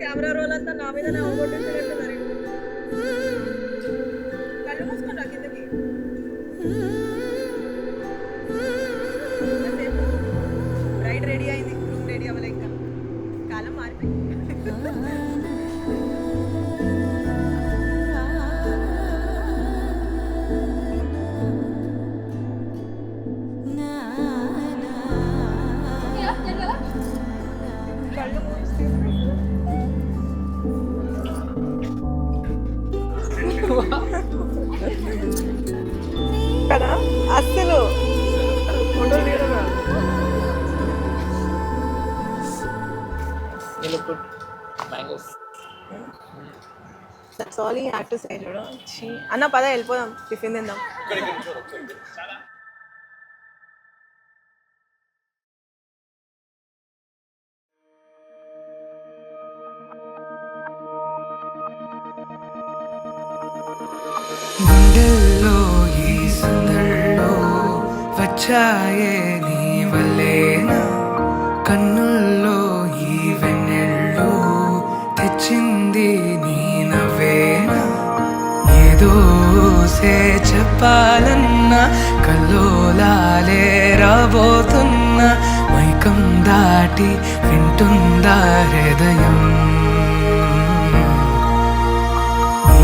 Camera roll అంతా నా మీదనే అవగొట్టేసినట్టున్నారు. కళ్ళు మూసుకొని రా కిందకి. బ్రైడ్ రెడీ అయింది, రూమ్ రెడీ అవ్వలే ఇంకా. కాలం మారిపోయింది. కదా అస్సలు ఫోటోలు తీయడం రాదు. That's all he had to say, చూడు. అన్న పద వెళ్ళిపోదాం, టిఫిన్ తిందాం. గుండెల్లో ఈ సందల్లో వచ్చాయే నీ వల్లేనా, కన్నుల్లో ఈ వెన్నెళ్ళు తెచ్చింది నీ నవ్వేనా. ఏదో సే చెప్పాలన్నా కల్లోలాలే రాబోతున్నా, మైకం దాటి వింటుందా హృదయం.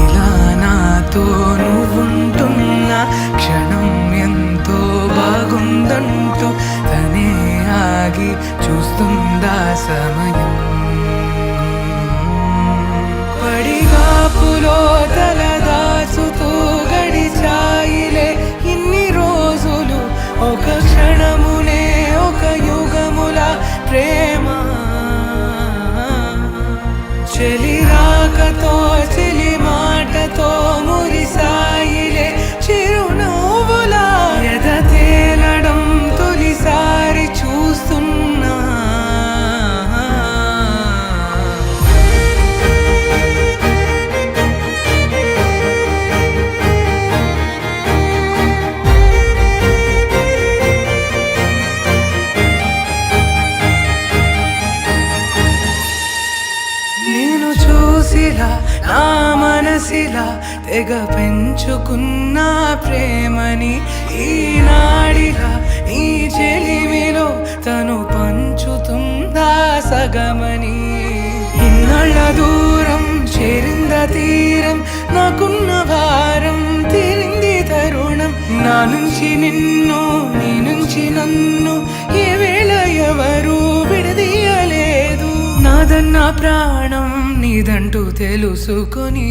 ఇలా నాతో నువ్వుంటున్న క్షణం ఎంతో బాగుందంటూ తనే ఆగి చూస్తుందా సమయం. పడిగాపులో తలదాచుతూ గడిచాయిలే ఇన్ని రోజులు, ఒక క్షణమునే ఒక యుగముల ప్రేమ. చెలి రాకతో చెలి మాటతో మురిసాయిలే చిరునవ్వులా, ఎద తేలడం తొలిసారి చూస్తున్నా. నేను చూసిలా నా మనసిలా తెగ పెంచుకున్న ప్రేమని, ఈనాడిలా నీ చెలిమిలో తను పంచుతుందా సగమని. ఇన్నాళ్ళ దూరం చేరింద తీరం, నాకున్న భారం తీరింది తరుణం. నా నుంచి నిన్ను నీ నుంచి నన్ను ఏ వేళ ఎవరు విడదీయలేదు. నాదన్న ప్రాణం నీదంటూ తెలుసుకొని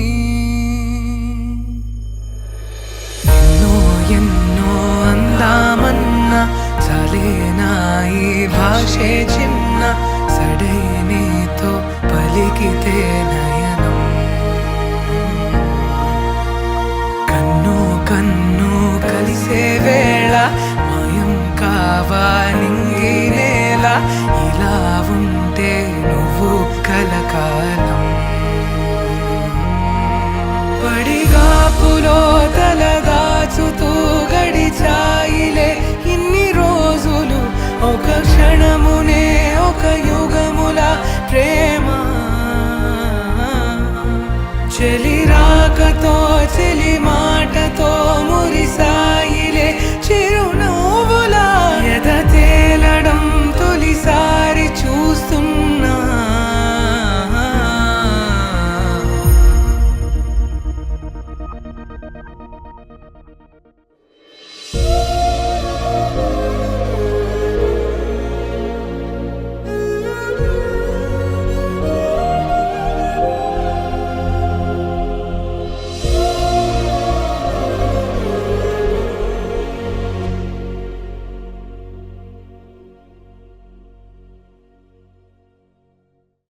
ఎన్నో ఎన్నో అందామన్నా చాలేనా ఈ భాషే చిన్న, సడైనీతో పలికితే